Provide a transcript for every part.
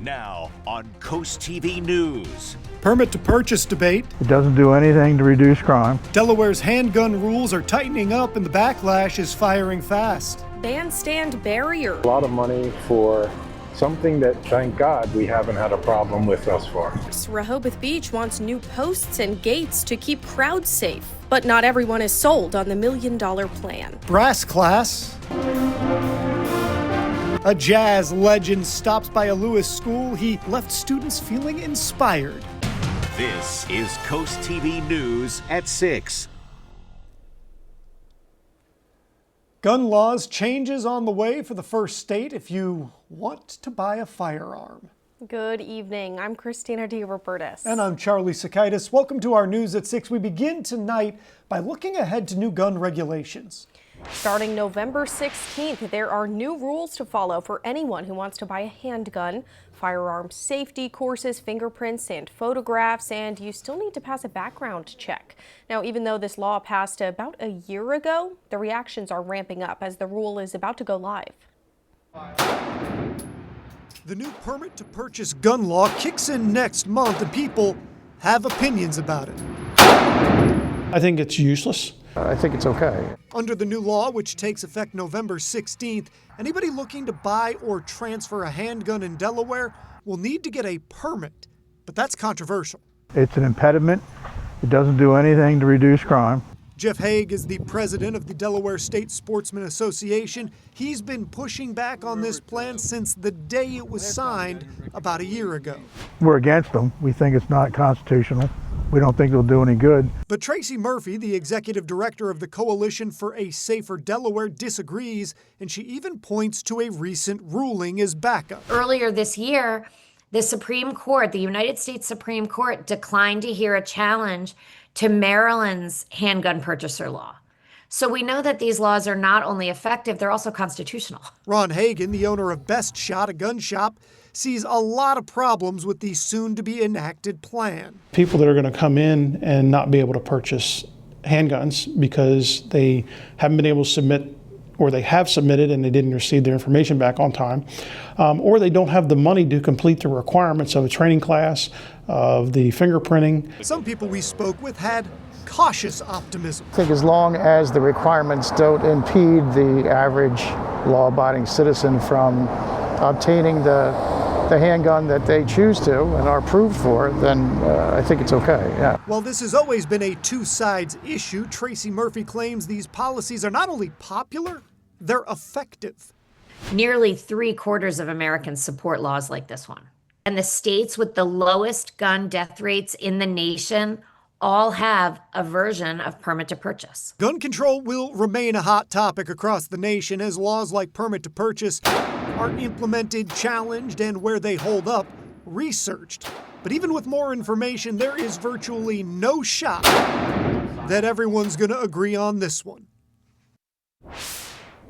Now on CoastTV News. Permit to purchase debate. It doesn't do anything to reduce crime. Delaware's handgun rules are tightening up and the backlash is firing fast. Bandstand barrier. A lot of money for something that, thank God, we haven't had a problem with thus far. Rehoboth Beach wants new posts and gates to keep crowds safe. But not everyone is sold on the $1 million plan. Brass class. A jazz legend stops by a Lewis school. He left students feeling inspired. This is CoastTV News at 6. Gun laws changes on the way for the first state if you want to buy a firearm. Good evening. I'm Christina DeRobertis. And I'm Charlie Sakaitis. Welcome to our News at 6. We begin tonight by looking ahead to new gun regulations. Starting November 16th, there are new rules to follow for anyone who wants to buy a handgun. Firearm safety courses, fingerprints, and photographs, and you still need to pass a background check. Now, even though this law passed about a year ago, the reactions are ramping up as the rule is about to go live. The new permit to purchase gun law kicks in next month, and people have opinions about it. I think it's useless. I think it's okay. Under the new law, which takes effect November 16th, anybody looking to buy or transfer a handgun in Delaware will need to get a permit, but that's controversial. It's an impediment. It doesn't do anything to reduce crime. Jeff Haig is the president of the Delaware State Sportsman Association. He's been pushing back on this plan since the day it was signed about a year ago. We're against them. We think it's not constitutional. We don't think it'll do any good. But Tracy Murphy, the executive director of the Coalition for a Safer Delaware, disagrees, and she even points to a recent ruling as backup. Earlier this year, the Supreme Court, the United States Supreme Court, declined to hear a challenge to Maryland's handgun purchaser law. So we know that these laws are not only effective, they're also constitutional. Ron Hagan, the owner of Best Shot, a gun shop, sees a lot of problems with the soon-to-be enacted plan. People that are going to come in and not be able to purchase handguns because they haven't been able to submit, or they have submitted and they didn't receive their information back on time, or they don't have the money to complete the requirements of a training class, of the fingerprinting. Some people we spoke with had cautious optimism. I think as long as the requirements don't impede the average law-abiding citizen from obtaining the handgun that they choose to and are approved for, then I think it's okay, yeah. While this has always been a two-sides issue, Tracy Murphy claims these policies are not only popular, they're effective. Nearly 3/4 of Americans support laws like this one. And the states with the lowest gun death rates in the nation all have a version of permit to purchase. Gun control will remain a hot topic across the nation as laws like permit to purchase are implemented, challenged, and where they hold up, researched. But even with more information, there is virtually no shot that everyone's going to agree on this one.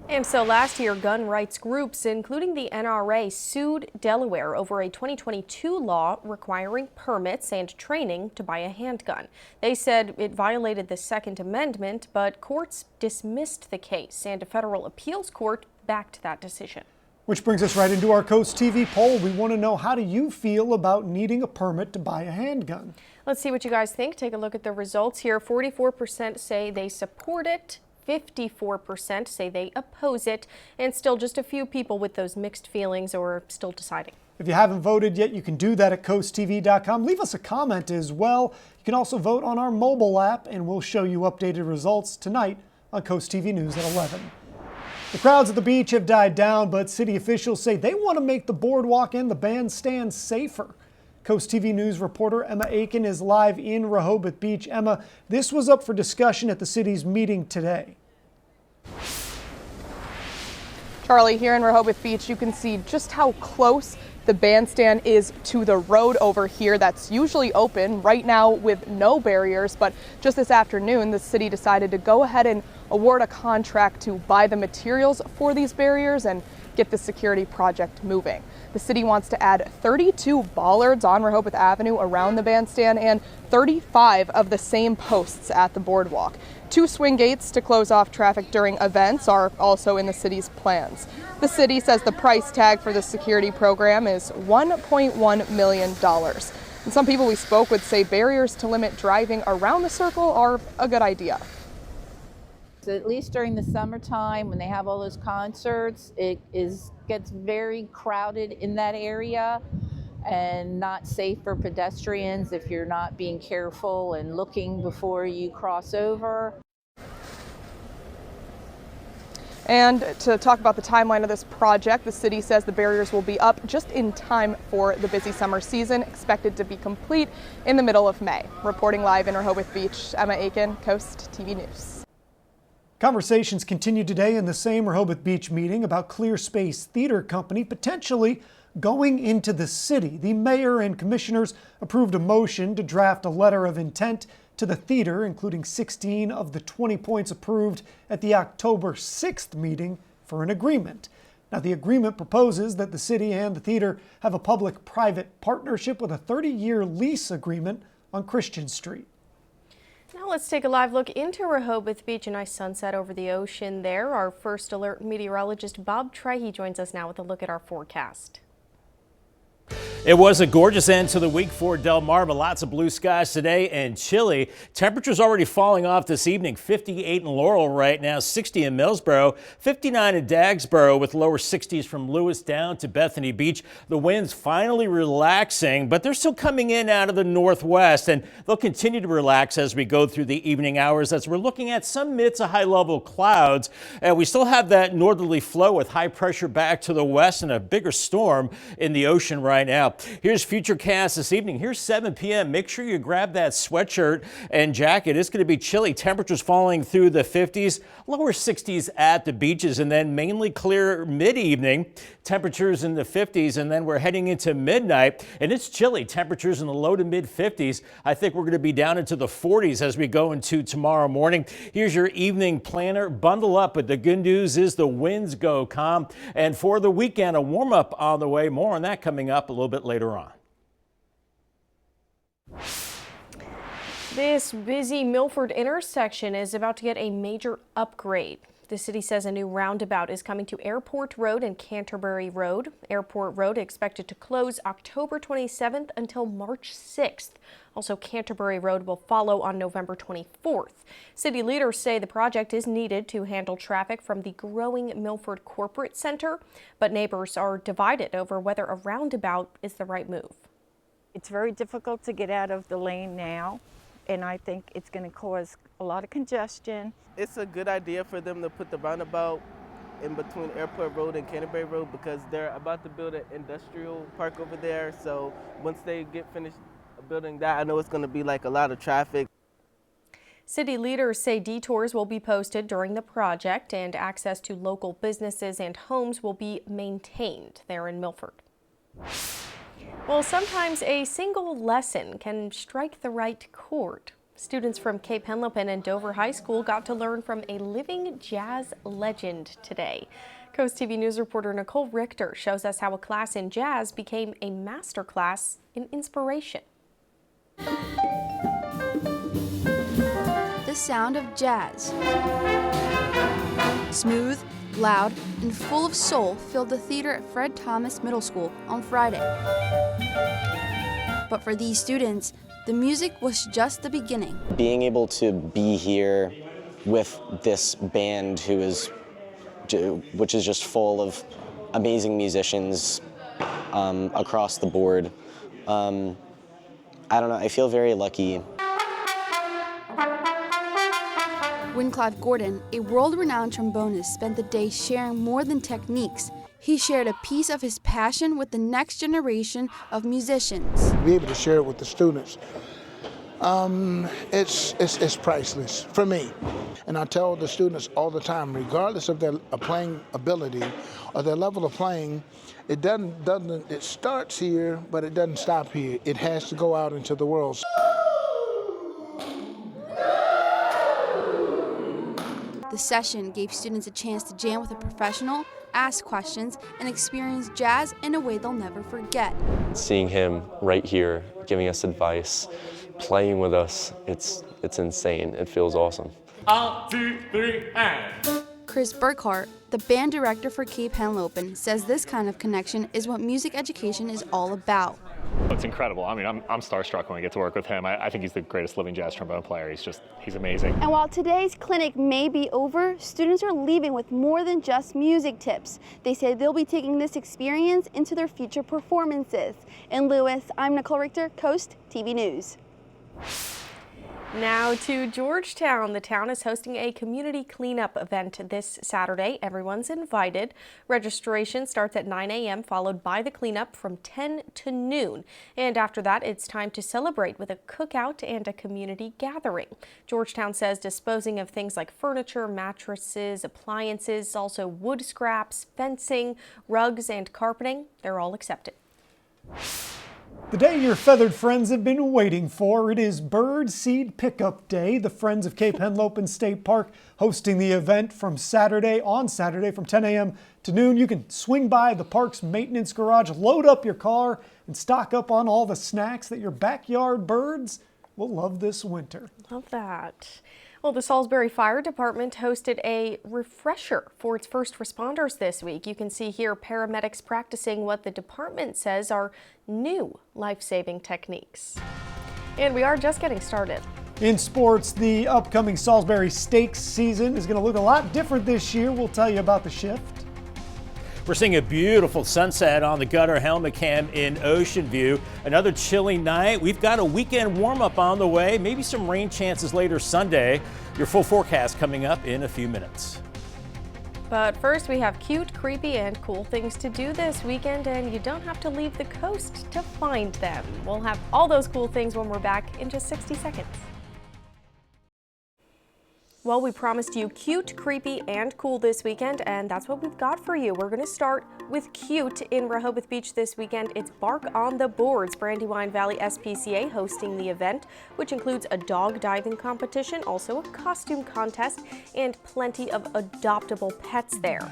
And so last year, gun rights groups, including the NRA, sued Delaware over a 2022 law requiring permits and training to buy a handgun. They said it violated the Second Amendment, but courts dismissed the case, and a federal appeals court backed that decision. Which brings us right into our Coast TV poll. We want to know, how do you feel about needing a permit to buy a handgun? Let's see what you guys think. Take a look at the results here. 44% say they support it. 54% say they oppose it, and still just a few people with those mixed feelings or are still deciding. If you haven't voted yet, you can do that at coasttv.com. Leave us a comment as well. You can also vote on our mobile app, and we'll show you updated results tonight on Coast TV News at 11. The crowds at the beach have died down, but city officials say they want to make the boardwalk and the bandstand safer. Coast TV News reporter Emma Aiken is live in Rehoboth Beach. Emma, this was up for discussion at the city's meeting today. Charlie, here in Rehoboth Beach, you can see just how close the bandstand is to the road over here that's usually open right now with no barriers. But just this afternoon, the city decided to go ahead and award a contract to buy the materials for these barriers and get the security project moving. The city wants to add 32 bollards on Rehoboth Avenue around the bandstand and 35 of the same posts at the boardwalk. 2 swing gates to close off traffic during events are also in the city's plans. The city says the price tag for the security program is $1.1 million. And some people we spoke with say barriers to limit driving around the circle are a good idea. So at least during the summertime when they have all those concerts, it gets very crowded in that area and not safe for pedestrians if you're not being careful and looking before you cross over. And to talk about the timeline of this project, the city says the barriers will be up just in time for the busy summer season, expected to be complete in the middle of May. Reporting live in Rehoboth Beach, Emma Aiken, Coast TV News. Conversations continue today in the same Rehoboth Beach meeting about Clear Space Theater Company potentially going into the city. The mayor and commissioners approved a motion to draft a letter of intent to the theater, including 16 of the 20 points approved at the October 6th meeting for an agreement. Now, the agreement proposes that the city and the theater have a public-private partnership with a 30-year lease agreement on Christian Street. Now let's take a live look into Rehoboth Beach. A nice sunset over the ocean there. Our first alert meteorologist Bob Trahey joins us now with a look at our forecast. It was a gorgeous end to the week for Del Mar, but lots of blue skies today and chilly. Temperatures already falling off this evening. 58 in Laurel right now, 60 in Millsboro, 59 in Dagsboro with lower 60s from Lewis down to Bethany Beach. The winds finally relaxing, but they're still coming in out of the northwest, and they'll continue to relax as we go through the evening hours as we're looking at some mid to high level clouds. And we still have that northerly flow with high pressure back to the west and a bigger storm in the ocean right now. Here's Futurecast this evening. Here's 7 p.m. Make sure you grab that sweatshirt and jacket. It's going to be chilly. Temperatures falling through the 50s, lower 60s at the beaches, and then mainly clear mid-evening. Temperatures in the 50s, and then we're heading into midnight, and it's chilly. Temperatures in the low to mid 50s. I think we're going to be down into the 40s as we go into tomorrow morning. Here's your evening planner. Bundle up, but the good news is the winds go calm. And for the weekend, a warm-up on the way. More on that coming up a little bit later on. This busy Milford intersection is about to get a major upgrade. The city says a new roundabout is coming to Airport Road and Canterbury Road. Airport Road expected to close October 27th until March 6th. Also, Canterbury Road will follow on November 24th. City leaders say the project is needed to handle traffic from the growing Milford Corporate Center, but neighbors are divided over whether a roundabout is the right move. It's very difficult to get out of the lane now, and I think it's going to cause a lot of congestion. It's a good idea for them to put the roundabout in between Airport Road and Canterbury Road because they're about to build an industrial park over there. So once they get finished building that, I know it's going to be like a lot of traffic. City leaders say detours will be posted during the project and access to local businesses and homes will be maintained there in Milford. Well, sometimes a single lesson can strike the right chord. Students from Cape Henlopen and Dover High School got to learn from a living jazz legend today. Coast TV News reporter Nicole Richter shows us how a class in jazz became a master class in inspiration. The sound of jazz. Smooth, loud, and full of soul filled the theater at Fred Thomas Middle School on Friday. But for these students, the music was just the beginning. Being able to be here with this band which is just full of amazing musicians across the board, I don't know, I feel very lucky. Wycliffe Gordon, a world-renowned trombonist, spent the day sharing more than techniques. He shared a piece of his passion with the next generation of musicians. Be able to share it with the students, it's priceless for me. And I tell the students all the time, regardless of their playing ability or their level of playing, it starts here, but it doesn't stop here. It has to go out into the world. The session gave students a chance to jam with a professional ask questions, and experience jazz in a way they'll never forget. Seeing him right here, giving us advice, playing with us, it's insane. It feels awesome. 1, 2, 3, and. Chris Burkhart, the band director for Cape Henlopen, says this kind of connection is what music education is all about. It's incredible. I mean, I'm starstruck when I get to work with him. I think he's the greatest living jazz trombone player. He's amazing. And while today's clinic may be over, students are leaving with more than just music tips. They say they'll be taking this experience into their future performances. In Lewis, I'm Nicole Richter, Coast TV News. Now to Georgetown. The town is hosting a community cleanup event this Saturday. Everyone's invited. Registration starts at 9 a.m. followed by the cleanup from 10 to noon. And after that, it's time to celebrate with a cookout and a community gathering. Georgetown says disposing of things like furniture, mattresses, appliances, also wood scraps, fencing, rugs, and carpeting, they're all accepted. The day your feathered friends have been waiting for. It is Bird Seed Pickup Day. The Friends of Cape Henlopen State Park hosting the event on Saturday from 10 a.m. to noon. You can swing by the park's maintenance garage, load up your car, and stock up on all the snacks that your backyard birds will love this winter. Love that. Well, the Salisbury Fire Department hosted a refresher for its first responders this week. You can see here paramedics practicing what the department says are new life-saving techniques. And we are just getting started. In sports, the upcoming Salisbury Stakes season is going to look a lot different this year. We'll tell you about the shift. We're seeing a beautiful sunset on the Gutter Helmet Cam in Ocean View. Another chilly night. We've got a weekend warm-up on the way. Maybe some rain chances later Sunday. Your full forecast coming up in a few minutes. But first, we have cute, creepy, and cool things to do this weekend, and you don't have to leave the coast to find them. We'll have all those cool things when we're back in just 60 seconds. Well, we promised you cute, creepy, and cool this weekend, and that's what we've got for you. We're going to start with cute in Rehoboth Beach this weekend. It's Bark on the Boards. Brandywine Valley SPCA hosting the event, which includes a dog diving competition, also a costume contest, and plenty of adoptable pets there.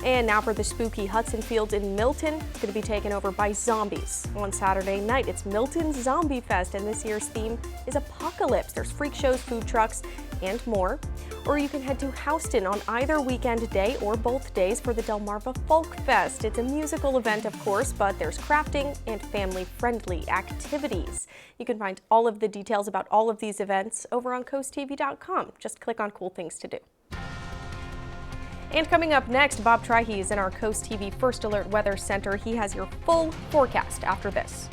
And now for the spooky Hudson Fields in Milton. It's going to be taken over by zombies. On Saturday night, it's Milton's Zombie Fest, and this year's theme is apocalypse. There's freak shows, food trucks, and more. Or you can head to Houston on either weekend day or both days for the Delmarva Folk Fest. It's a musical event, of course, but there's crafting and family-friendly activities. You can find all of the details about all of these events over on CoastTV.com. Just click on Cool Things to Do. And coming up next, Bob Trihey is in our Coast TV First Alert Weather Center. He has your full forecast after this.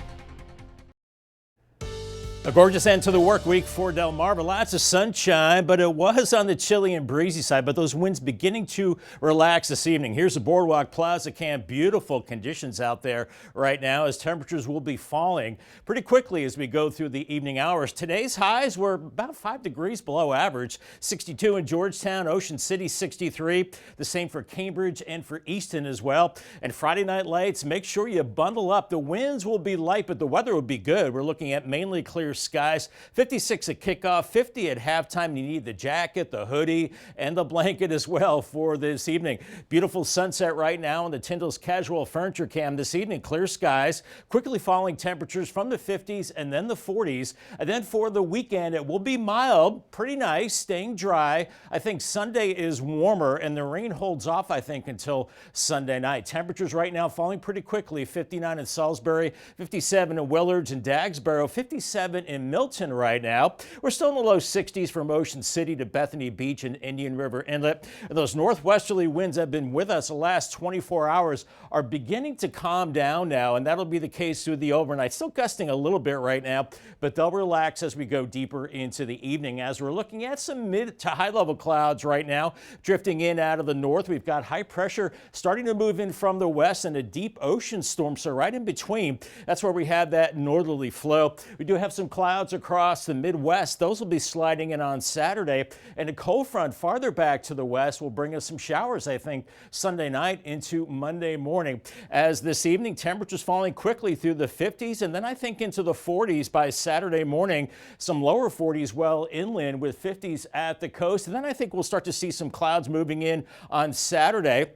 A gorgeous end to the work week for Delmarva. Lots of sunshine, but it was on the chilly and breezy side, but those winds beginning to relax this evening. Here's the Boardwalk Plaza Camp. Beautiful conditions out there right now as temperatures will be falling pretty quickly as we go through the evening hours. Today's highs were about 5 degrees below average. 62 in Georgetown, Ocean City 63. The same for Cambridge and for Easton as well. And Friday night lights, make sure you bundle up. The winds will be light, but the weather will be good. We're looking at mainly clear skies. 56 at kickoff, 50 at halftime. You need the jacket, the hoodie, and the blanket as well for this evening. Beautiful sunset right now on the Tyndall's Casual Furniture Cam this evening. Clear skies, quickly falling temperatures from the 50s and then the 40s. And then for the weekend, it will be mild, pretty nice, staying dry. I think Sunday is warmer and the rain holds off, I think, until Sunday night. Temperatures right now falling pretty quickly. 59 in Salisbury, 57 in Willards and Dagsboro, 57 in Milton right now. We're still in the low 60s from Ocean City to Bethany Beach and Indian River Inlet. And those northwesterly winds that have been with us the last 24 hours are beginning to calm down now, and that'll be the case through the overnight. Still gusting a little bit right now, but they'll relax as we go deeper into the evening. As we're looking at some mid to high level clouds right now drifting in out of the north, we've got high pressure starting to move in from the west and a deep ocean storm. So right in between, that's where we have that northerly flow. We do have some clouds across the Midwest. Those will be sliding in on Saturday, and a cold front farther back to the west will bring us some showers, I think, Sunday night into Monday morning. As this evening, temperatures falling quickly through the 50s, and then I think into the 40s by Saturday morning. Some lower 40s well inland with 50s at the coast, and then I think we'll start to see some clouds moving in on Saturday.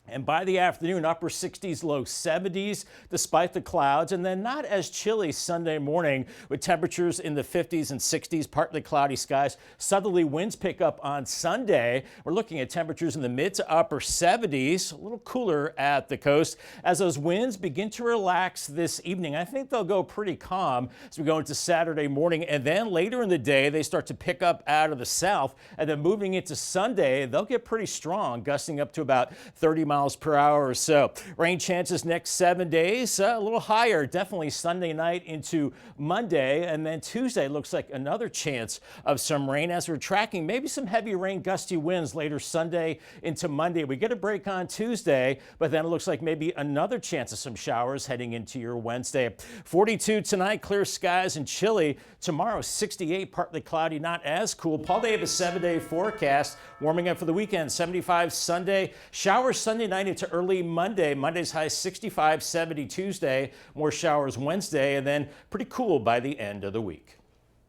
And by the afternoon, upper 60s, low 70s, despite the clouds. And then not as chilly Sunday morning with temperatures in the 50s and 60s, partly cloudy skies. Southerly winds pick up on Sunday. We're looking at temperatures in the mid to upper 70s, a little cooler at the coast. As those winds begin to relax this evening, I think they'll go pretty calm as we go into Saturday morning. And then later in the day, they start to pick up out of the south. And then moving into Sunday, they'll get pretty strong, gusting up to about 30 miles per hour or so. Rain chances next 7 days, a little higher, definitely Sunday night into Monday. And then Tuesday looks like another chance of some rain as we're tracking maybe some heavy rain, gusty winds later Sunday into Monday. We get a break on Tuesday, but then it looks like maybe another chance of some showers heading into your Wednesday. 42 tonight, clear skies and chilly. Tomorrow, 68, partly cloudy, not as cool. Paul Davis 7-day forecast, warming up for the weekend. 75 Sunday, showers Sunday night into early Monday. Monday's high 65, 70 Tuesday, more showers Wednesday, and then pretty cool by the end of the week.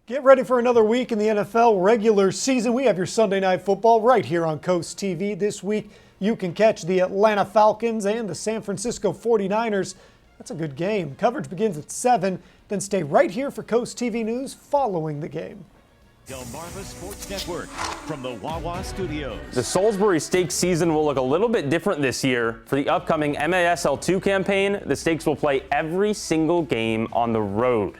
Get ready for another week in the NFL regular season. We have your Sunday Night Football right here on Coast TV. This week, you can catch the Atlanta Falcons and the San Francisco 49ers. That's a good game. Coverage begins at 7. Then stay right here for Coast TV News following the game. Delmarva Sports Network from the Wawa Studios. The Salisbury Stakes season will look a little bit different this year. For the upcoming MASL2 campaign, the Stakes will play every single game on the road.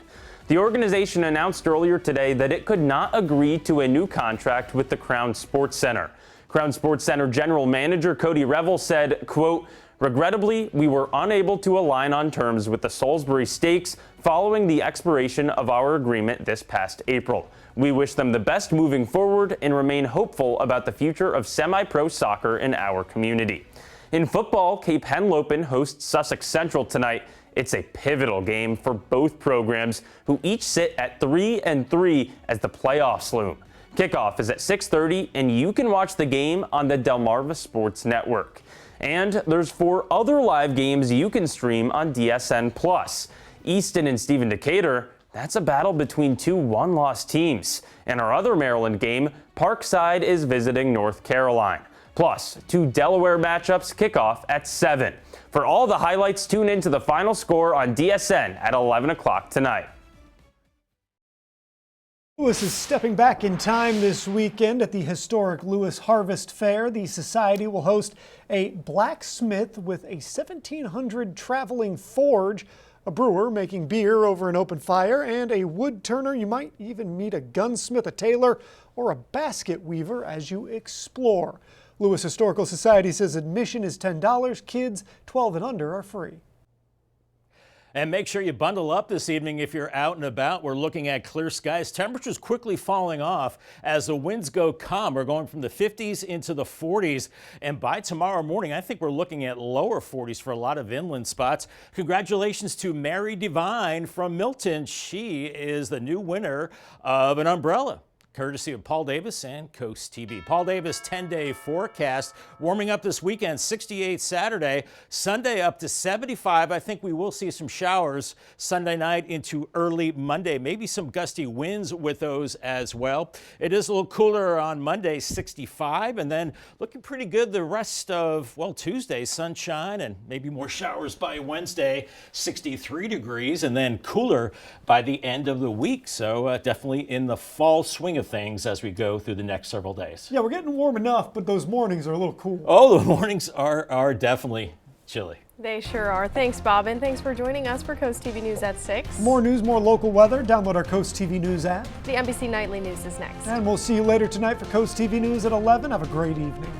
The organization announced earlier today that it could not agree to a new contract with the Crown Sports Center. Crown Sports Center General Manager Cody Revel said, quote, "Regrettably, we were unable to align on terms with the Salisbury Stakes following the expiration of our agreement this past April. We wish them the best moving forward and remain hopeful about the future of semi-pro soccer in our community." In football, Cape Henlopen hosts Sussex Central tonight. It's a pivotal game for both programs, who each sit at 3-3 as the playoffs loom. Kickoff is at 6:30, and you can watch the game on the Delmarva Sports Network. And there's 4 other live games you can stream on DSN+. Easton and Stephen Decatur, that's a battle between 2 one-loss teams. And our other Maryland game, Parkside is visiting North Carolina. Plus, 2 Delaware matchups kick off at 7. For all the highlights, tune in to the final score on DSN at 11 o'clock tonight. Lewis is stepping back in time this weekend at the historic Lewis Harvest Fair. The society will host a blacksmith with a 1700 traveling forge, a brewer making beer over an open fire, and a wood turner. You might even meet a gunsmith, a tailor, or a basket weaver as you explore. Lewis Historical Society says admission is $10. Kids 12 and under are free. And make sure you bundle up this evening if you're out and about. We're looking at clear skies. Temperatures quickly falling off as the winds go calm. We're going from the 50s into the 40s. And by tomorrow morning, I think we're looking at lower 40s for a lot of inland spots. Congratulations to Mary Devine from Milton. She is the new winner of an umbrella, courtesy of Paul Davis and Coast TV. Paul Davis 10-day forecast, warming up this weekend, 68 Saturday, Sunday up to 75. I think we will see some showers Sunday night into early Monday, maybe some gusty winds with those as well. It is a little cooler on Monday, 65, and then looking pretty good the rest of, well, Tuesday, sunshine and maybe more showers by Wednesday, 63 degrees, and then cooler by the end of the week. So definitely in the fall swing of things as we go through the next several days. Yeah, we're getting warm enough, but those mornings are a little cool. Oh, the mornings are definitely chilly. They sure are. Thanks, Bob, and thanks for joining us for Coast TV News at 6. More news, more local weather. Download our Coast TV News app. The NBC Nightly News is next. And we'll see you later tonight for Coast TV News at 11. Have a great evening.